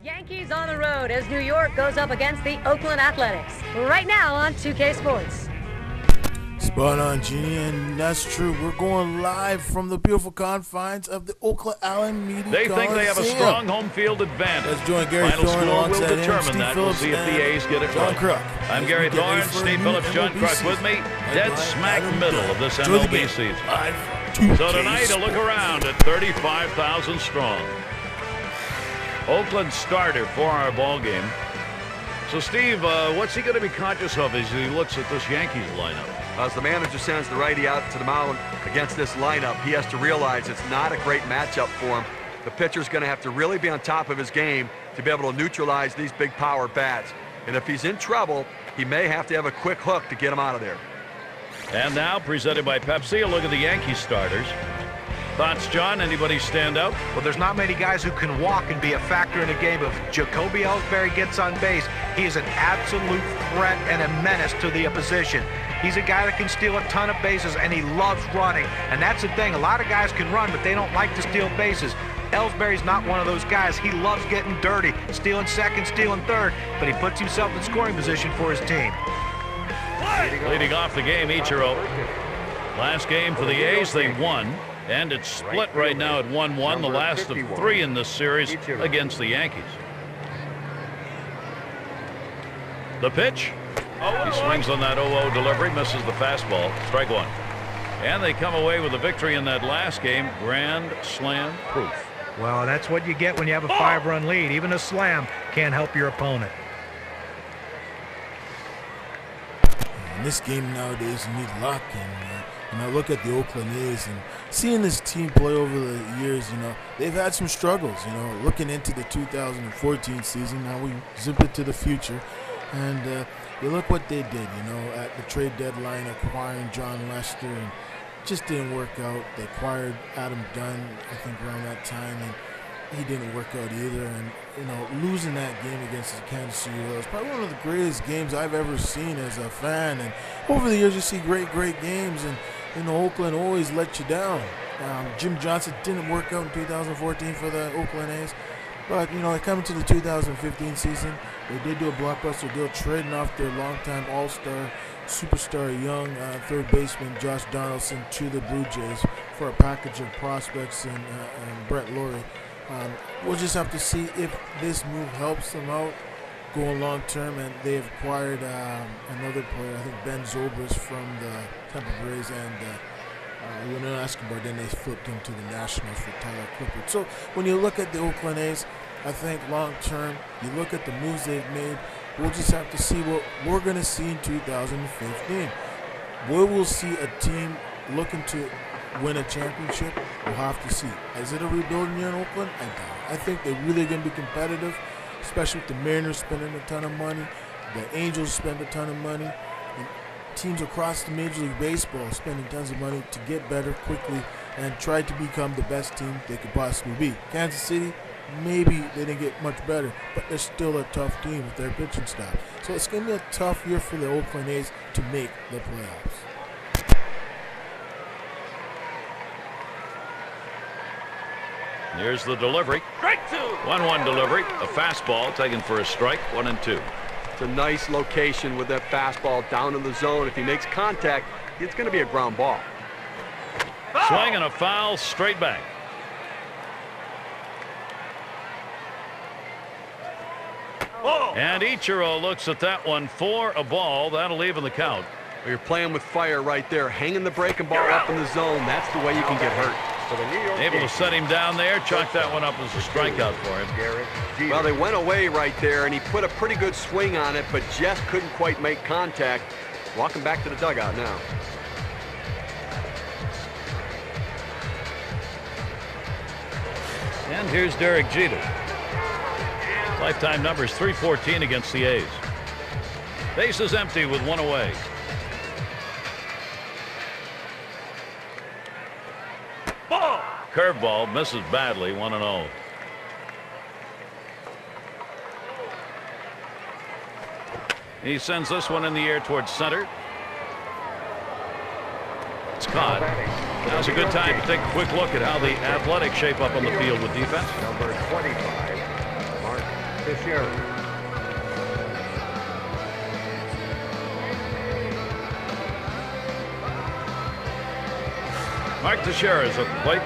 Yankees on the road as New York goes up against the Oakland Athletics. Right now on 2K Sports. Spot on, Jeannie, and that's true. We're going live from the beautiful confines of the Oakland Allen Media They think they have a strong home field advantage. Let's join Gary Final Thorne score will alongside determine him, that. Steve We'll Phillips, see if the A's get it John right. Kruk. I'm Gary Thorne, Steve Phillips, John Kruk with me, dead smack middle of this MLB season. So tonight, a look around at 35,000 strong. Oakland starter for our ball game. So, Steve, what's he going to be conscious of as he looks at this Yankees lineup? As the manager sends the righty out to the mound against this lineup, he has to realize it's not a great matchup for him. The pitcher's going to have to really be on top of his game to be able to neutralize these big power bats. And if he's in trouble, he may have to have a quick hook to get him out of there. And now, presented by Pepsi, a look at the Yankees starters. Thoughts, John? Anybody stand out? Well, there's not many guys who can walk and be a factor in a game. If Jacoby Ellsbury gets on base, he is an absolute threat and a menace to the opposition. He's a guy that can steal a ton of bases, and he loves running. And that's the thing. A lot of guys can run, but they don't like to steal bases. Ellsbury's not one of those guys. He loves getting dirty, stealing second, stealing third, but he puts himself in scoring position for his team. Leading off the game, Ichiro. Last game for the A's, they won. And it's split right now at 1-1, the last of three in this series against the Yankees. The pitch. He swings on that 0-0 delivery, misses the fastball. Strike one. And they come away with a victory in that last game. Grand slam proof. Well, that's what you get when you have a 5-run lead. Even a slam can't help your opponent. In this game nowadays, you need luck. And I look at the Oakland A's and seeing this team play over the years, they've had some struggles, looking into the 2014 season. Now we zip it to the future. And you look what they did, at the trade deadline, acquiring John Lester, and it just didn't work out. They acquired Adam Dunn, I think, around that time, and he didn't work out either. And, losing that game against the Kansas City Royals, probably one of the greatest games I've ever seen as a fan. And over the years, you see great games, and Oakland always let you down. Jim Johnson didn't work out in 2014 for the Oakland A's. But, coming to the 2015 season, they did do a blockbuster deal, trading off their longtime all-star, superstar young third baseman Josh Donaldson to the Blue Jays for a package of prospects and Brett Lawrie. We'll just have to see if this move helps them out going long-term, and they've acquired another player, I think Ben Zobrist from the Tampa Rays, and Leonel Escobar. Then they flipped him to the Nationals for Tyler Clippard. So when you look at the Oakland A's, I think long-term, you look at the moves they've made, we'll just have to see what we're going to see in 2015. We will see a team looking to win a championship. We'll have to see. Is it a rebuilding year in Oakland? I doubt it. I think they're really going to be competitive, especially with the Mariners spending a ton of money, the Angels spend a ton of money, and teams across the Major League Baseball spending tons of money to get better quickly and try to become the best team they could possibly be. Kansas City, maybe they didn't get much better, but they're still a tough team with their pitching staff. So it's going to be a tough year for the Oakland A's to make the playoffs. Here's the delivery. 1-1 delivery. A fastball taken for a strike. 1-2. It's a nice location with that fastball down in the zone. If he makes contact, it's going to be a ground ball. Swing and a foul straight back. And Ichiro looks at that one for a ball. That'll even the count. Well, you're playing with fire right there, hanging the breaking ball up in the zone. That's the way you can get hurt. Able to set him down there, chalk that one up as a strikeout for him. Well, they went away right there, and he put a pretty good swing on it, but just couldn't quite make contact. Walking back to the dugout now. And here's Derek Jeter. Lifetime numbers 314 against the A's. Base is empty with one away. Curveball misses badly. 1-0. He sends this one in the air towards center. It's caught. Now's a good time to take a quick look at how the Athletics shape up on the field with defense. Number 25, Mark Mark Teixeira is at the plate.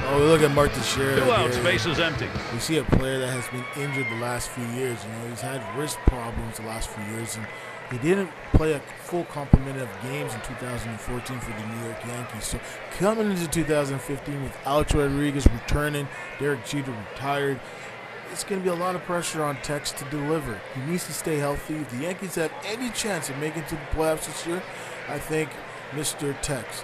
Oh, we look at Mark Teixeira. 2 outs, bases empty. We see a player that has been injured the last few years. You know, he's had wrist problems the last few years, and he didn't play a full complement of games in 2014 for the New York Yankees. So coming into 2015 with Alex Rodriguez returning, Derek Jeter retired, it's going to be a lot of pressure on Tex to deliver. He needs to stay healthy. If the Yankees have any chance of making it to the playoffs this year, I think Mr. Tex,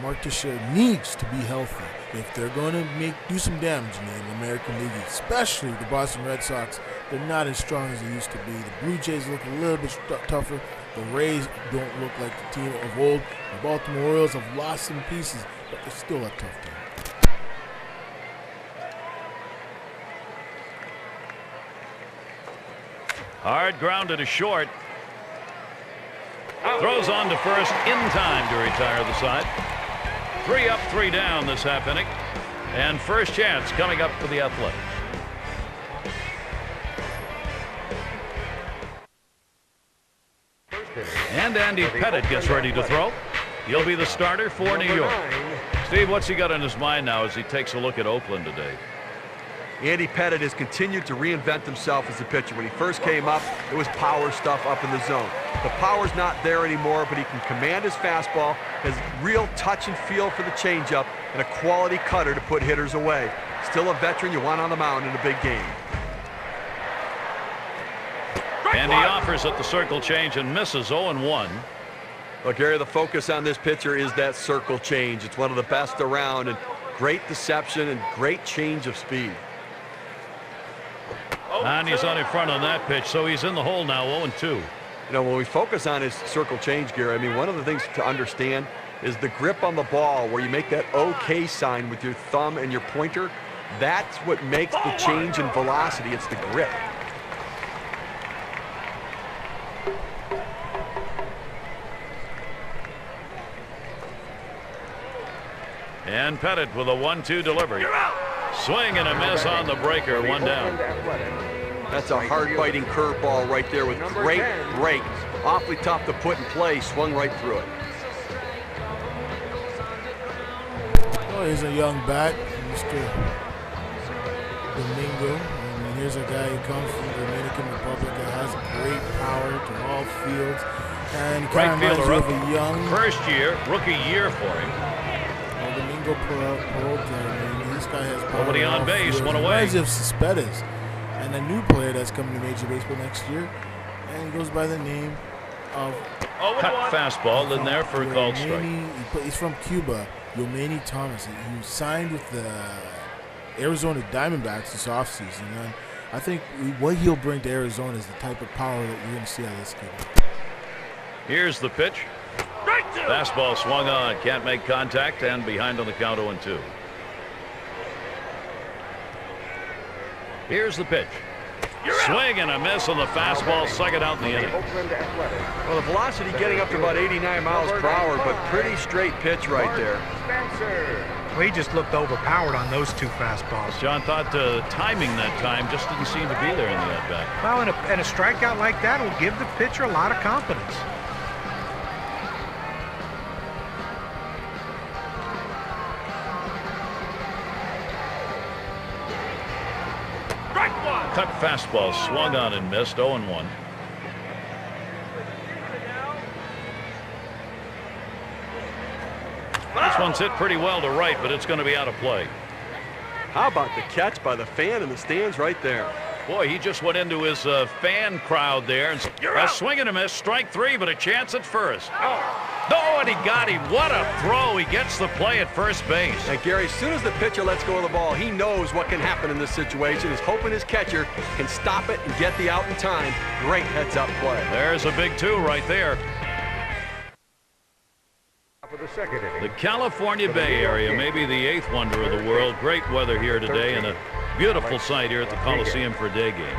Mark Teixeira, needs to be healthy if they're going to do some damage in the American League, especially the Boston Red Sox. They're not as strong as they used to be. The Blue Jays look a little bit tougher. The Rays don't look like the team of old. The Baltimore Orioles have lost some pieces, but they're still a tough team. Hard grounded to short. Throws on to first in time to retire the side. 3 up, 3 down this half inning. And first chance coming up for the Athletics. And Andy Pettitte gets ready to throw. He'll be the starter for New York. Steve, what's he got in his mind now as he takes a look at Oakland today? Andy Pettitte has continued to reinvent himself as a pitcher. When he first came up, it was power stuff up in the zone. The power's not there anymore, but he can command his fastball, has real touch and feel for the changeup, and a quality cutter to put hitters away. Still a veteran you want on the mound in a big game. And he offers at the circle change and misses 0-1. Well, Gary, the focus on this pitcher is that circle change. It's one of the best around, and great deception and great change of speed. And he's on in front on that pitch, so he's in the hole now, 0-2. You know, when we focus on his circle change, Gary, I mean, one of the things to understand is the grip on the ball where you make that OK sign with your thumb and your pointer. That's what makes the change in velocity. It's the grip. And Pettitte with a 1-2 delivery. Swing and a miss on the breaker, 1 down. That's a hard-biting curveball right there with great break. Awfully tough to put in play. Swung right through it. Oh, here's a young bat, Mr. Domingo. I mean, here's a guy who comes from the Dominican Republic that has great power to all fields. And kind of reminds you of a young... First year, rookie year for him. Domingo Peralta. This guy has power. Nobody on base, one away. Reminds you of Cespedes, and a new player that's coming to Major Baseball next year, and he goes by the name of cut fastball in there for a called strike. He's from Cuba, Yomani Thomas. He signed with the Arizona Diamondbacks this offseason, and I think what he'll bring to Arizona is the type of power that we're going to see out of this kid. Here's the pitch. Fastball swung on, can't make contact, and behind on the count 0-2. Here's the pitch. Swing and a miss on the fastball, second out in the inning. Well, the velocity getting up to about 89 miles per hour, but pretty straight pitch right there. Well, he just looked overpowered on those 2 fastballs. John thought timing that time just didn't seem to be there in the at-bat. Well, and a strikeout like that will give the pitcher a lot of confidence. Cut fastball swung on and missed, 0-1. This one's hit pretty well to right, but it's going to be out of play. How about the catch by the fan in the stands right there? Boy, he just went into his fan crowd there. And a swing and a miss, strike 3, but a chance at first. Oh, and he got him. What a throw. He gets the play at first base. And Gary, as soon as the pitcher lets go of the ball, he knows what can happen in this situation. He's hoping his catcher can stop it and get the out in time. Great heads-up play. There's a big 2 right there. The California Bay Area may be the 8th wonder of the world. Great weather here today and a beautiful sight here at the Coliseum for a day game.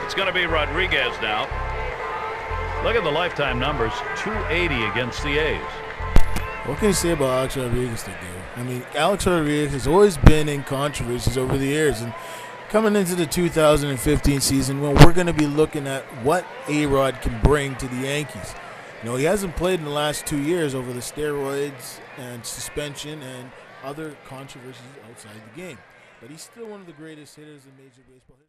It's going to be Rodriguez now. Look at the lifetime numbers, 280 against the A's. What can you say about Alex Rodriguez today? I mean, Alex Rodriguez has always been in controversies over the years, and coming into the 2015 season, when we're going to be looking at what A-Rod can bring to the Yankees. You know, he hasn't played in the last 2 years over the steroids and suspension and other controversies outside the game, but he's still one of the greatest hitters in Major League Baseball history.